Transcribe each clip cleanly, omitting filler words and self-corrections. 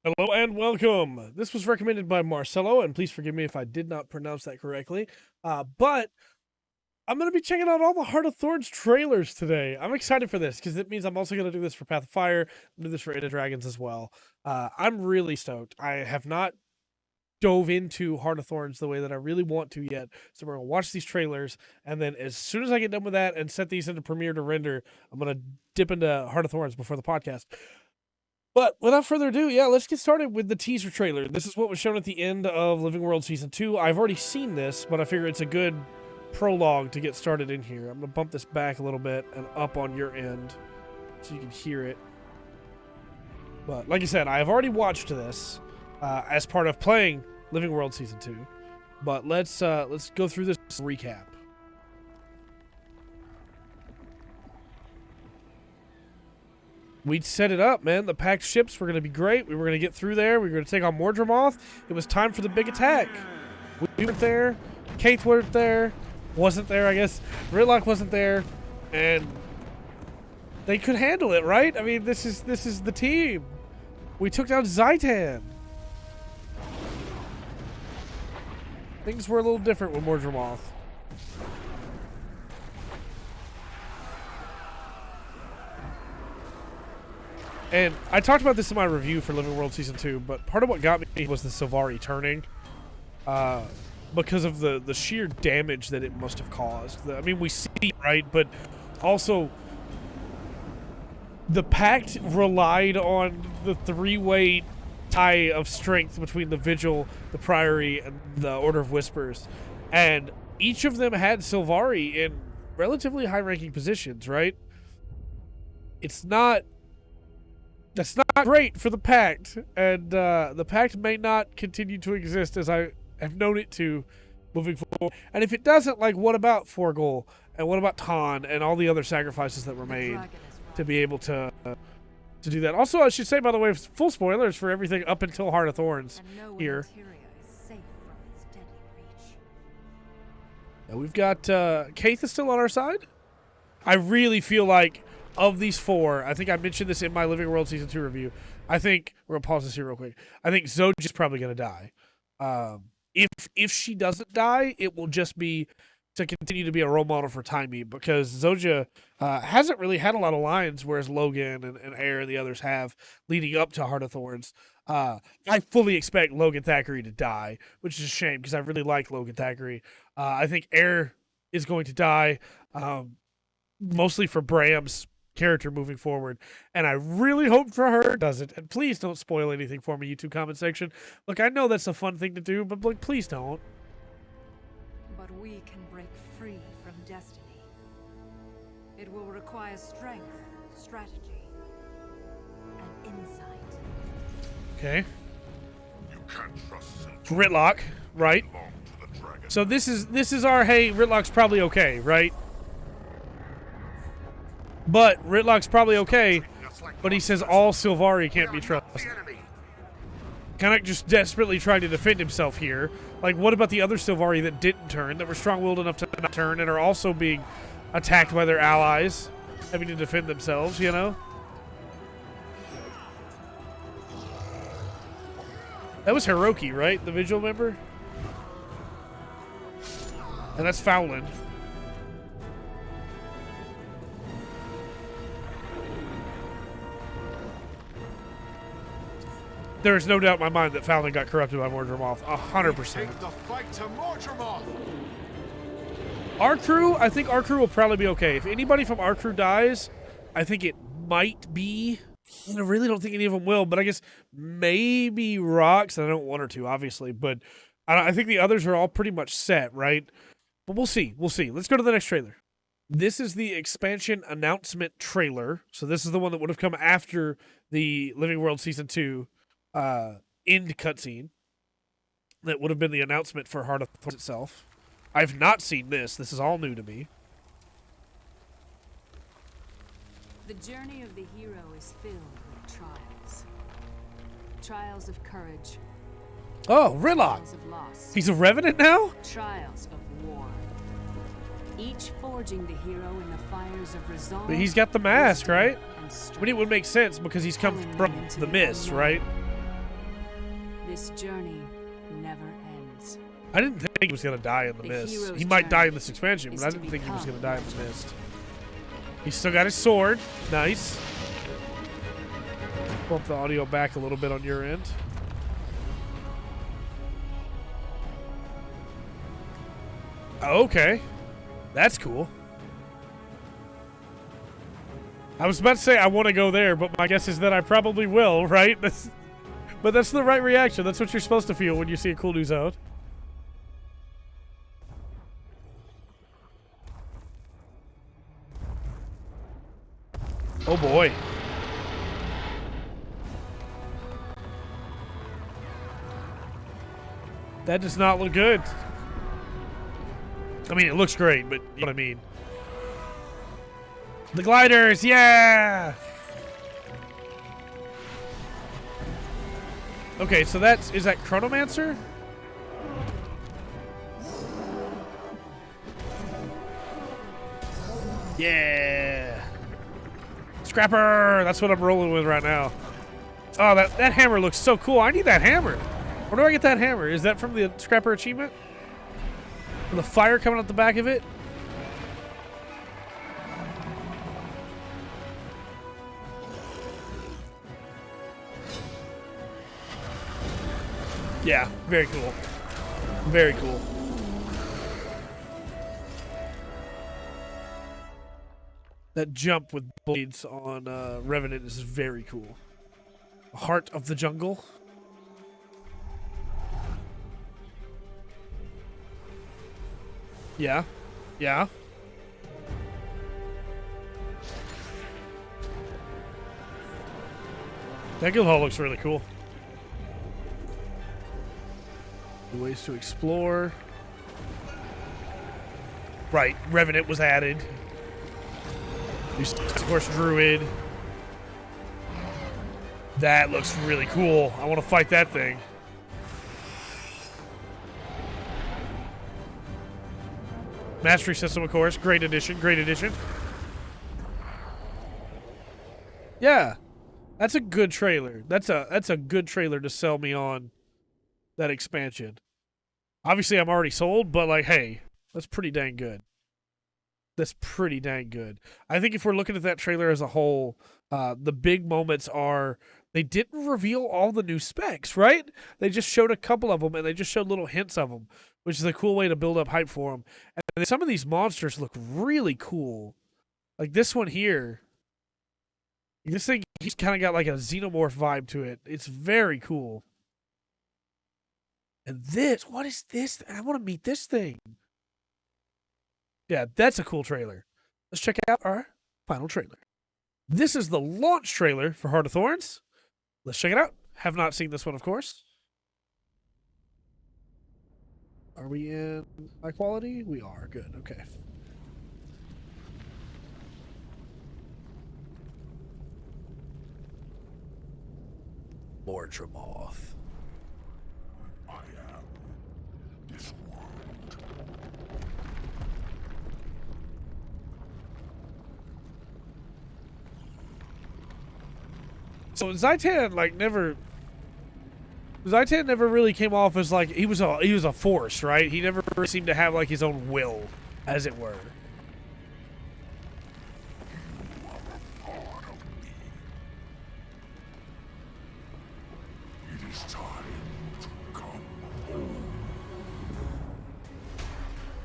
Hello and welcome. This was recommended by Marcelo, and please forgive me if I did not pronounce that correctly. But I'm going to be checking out all the Heart of Thorns trailers today. I'm excited for this because it means I'm also going to do this for Path of Fire, do this for End of Dragons as well. I'm really stoked. I have not dove into Heart of Thorns the way that I really want to yet, so we're going to watch these trailers, and then as soon as I get done with that and set these into Premiere to render, I'm going to dip into Heart of Thorns before the podcast. But without further ado, yeah, let's get started with the teaser trailer. This is what was shown at the end of Living World Season 2. I've already seen this, but I figure it's a good prologue to get started in here. I'm going to bump this back a little bit and up on your end so you can hear it. But like I said, I've already watched this as part of playing Living World Season 2. But let's go through this recap. We'd set it up, man. The packed ships were going to be great. We were going to get through there. We were going to take on Mordremoth. It was time for the big attack. We weren't there. Kaith weren't there. Wasn't there, I guess. Ritlock wasn't there. And they could handle it, right? I mean, this is the team. We took down Zaitan. Things were a little different with Mordremoth. And I talked about this in my review for Living World Season 2, but part of what got me was the Sylvari turning. Because of the sheer damage that it must have caused. I mean, we see it, right? But also, the Pact relied on the three-way tie of strength between the Vigil, the Priory, and the Order of Whispers. And each of them had Sylvari in relatively high-ranking positions, right? That's not great for the Pact, and the Pact may not continue to exist as I have known it to moving forward. And if it doesn't, like, what about Forgol, and what about Tan, and all the other sacrifices that were made to be able to do that? Also, I should say, by the way, full spoilers for everything up until Heart of Thorns here. And we've got Kaith is still on our side. I really feel like of these four, I think I mentioned this in my Living World Season 2 review. I think, we're going to pause this here real quick. I think Zoja's probably going to die. If she doesn't die, it will just be to continue to be a role model for Taimi, because Zoja hasn't really had a lot of lines, whereas Logan and Air and the others have, leading up to Heart of Thorns. I fully expect Logan Thackeray to die, which is a shame, because I really like Logan Thackeray. I think Air is going to die, mostly for Bram's character moving forward, and I really hope for her doesn't. And please don't spoil anything for me, YouTube comment section. Look, I know that's a fun thing to do, but like, please don't. But we can break free from destiny. It will require strength, strategy, and insight. Okay. You can't trust Ritlock, right? So this is our, hey, Ritlock's probably okay, right? But Ritlock's probably okay, but he says all Sylvari can't be trusted. Kind of just desperately trying to defend himself here. Like, what about the other Sylvari that didn't turn, that were strong-willed enough to not turn, and are also being attacked by their allies, having to defend themselves, you know? That was Hiroki, right? The Vigil member? And that's Fowland. There is no doubt in my mind that Fowland got corrupted by Mordremoth, 100%. Our crew, I think our crew will probably be okay. If anybody from our crew dies, I think it might be. I really don't think any of them will, but I guess maybe Rox. I don't want her to, obviously, but I think the others are all pretty much set, right? But we'll see. We'll see. Let's go to the next trailer. This is the expansion announcement trailer. So this is the one that would have come after the Living World Season 2 end cutscene. That would have been the announcement for Heart of Thorns itself. I've not seen this. This is all new to me. The journey of the hero is filled with trials. Trials of courage. Oh, Ritlock. Trials of loss. He's a revenant now? Trials of war. Each forging the hero in the fires of resolve. But he's got the mask, right? I mean, it would make sense because he's come from the mist, right? This journey never ends. I didn't think he was going to die in the mist. hero's He might die in journey this expansion, but is I to didn't think he was going to become die in the mist. He's still got his sword. Nice. Bump the audio back a little bit on your end. Okay. That's cool. I was about to say I want to go there, but my guess is that I probably will, right? But that's the right reaction. That's what you're supposed to feel when you see a cool new zone. Oh boy. That does not look good. I mean, it looks great, but you know what I mean. The gliders, yeah! Okay, so is that Chronomancer? Yeah! Scrapper! That's what I'm rolling with right now. Oh, that hammer looks so cool. I need that hammer. Where do I get that hammer? Is that from the Scrapper achievement? With the fire coming out the back of it? Yeah, very cool. Very cool. That jump with blades on Revenant is very cool. Heart of the Jungle. Yeah. Yeah. That Guildhall looks really cool. New ways to explore. Right, Revenant was added. Of course, Druid. That looks really cool. I want to fight that thing. Mastery system, of course. Great addition. Great addition. Yeah, that's a good trailer. That's a good trailer to sell me on that expansion. Obviously, I'm already sold, but like, hey, that's pretty dang good. That's pretty dang good. I think if we're looking at that trailer as a whole, the big moments are they didn't reveal all the new specs, right? They just showed a couple of them, and they just showed little hints of them, which is a cool way to build up hype for them. And some of these monsters look really cool. Like this one here. This thing, he's kind of got like a xenomorph vibe to it. It's very cool. And this, what is this? I want to meet this thing. Yeah, that's a cool trailer. Let's check out our final trailer. This is the launch trailer for Heart of Thorns. Let's check it out. Have not seen this one, of course. Are we in high quality? We are. Good. Okay. Lord Tremoth. I am this world. So Zaitan never really came off as like he was a force, right? He never seemed to have like his own will, as it were. It is time to come home.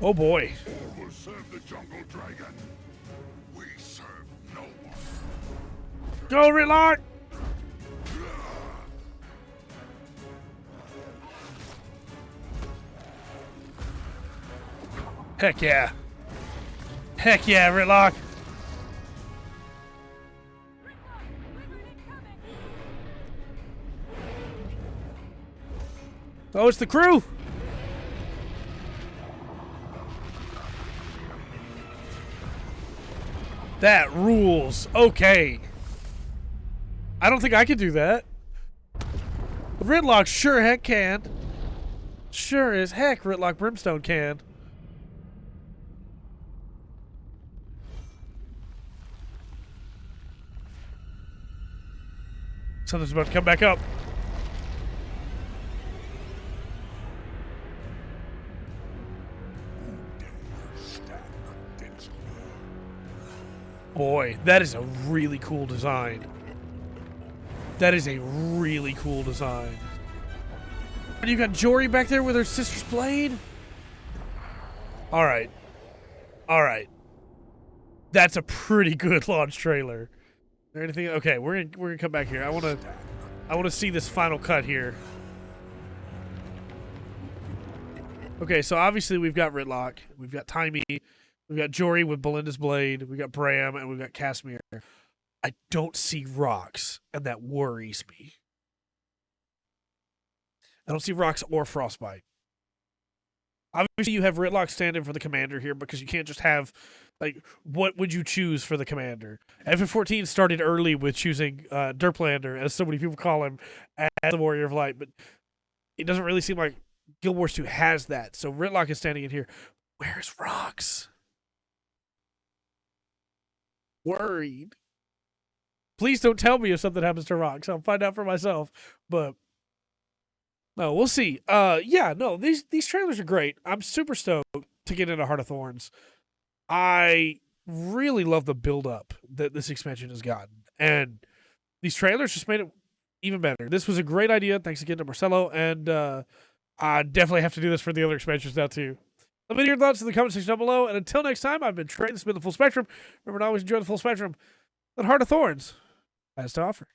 Oh boy. All will serve the jungle dragon. We serve no one. Go, Ritlock! Heck yeah. Heck yeah, Ritlock. Oh, it's the crew. That rules. Okay. I don't think I could do that. Ritlock sure heck can. Sure as heck Ritlock Brimstone can. Something's about to come back up. boy, that is a really cool design. That is a really cool design. And you got Jory back there with her sister's blade. All right. That's a pretty good launch trailer. Is there anything? Okay, we're gonna come back here. I wanna see this final cut here. Okay, so obviously we've got Ritlock, we've got Timey, we've got Jory with Belinda's blade, we've got Bram, and we've got Casimir. I don't see rocks, and that worries me. I don't see rocks or frostbite. Obviously, you have Ritlock standing for the commander here because you can't just have, like, what would you choose for the commander? FF14 started early with choosing Derplander, as so many people call him, as the Warrior of Light, but it doesn't really seem like Guild Wars 2 has that. So Ritlock is standing in here. Where's Rox? Worried. Please don't tell me if something happens to Rox. I'll find out for myself. But no, we'll see. Yeah, no, these trailers are great. I'm super stoked to get into Heart of Thorns. I really love the build up that this expansion has gotten. And these trailers just made it even better. This was a great idea. Thanks again to Marcelo. And I definitely have to do this for the other expansions now too. Let me know your thoughts in the comment section down below. And until next time, I've been Trey. This has been the Full Spectrum. Remember to always enjoy the Full Spectrum that Heart of Thorns has to offer.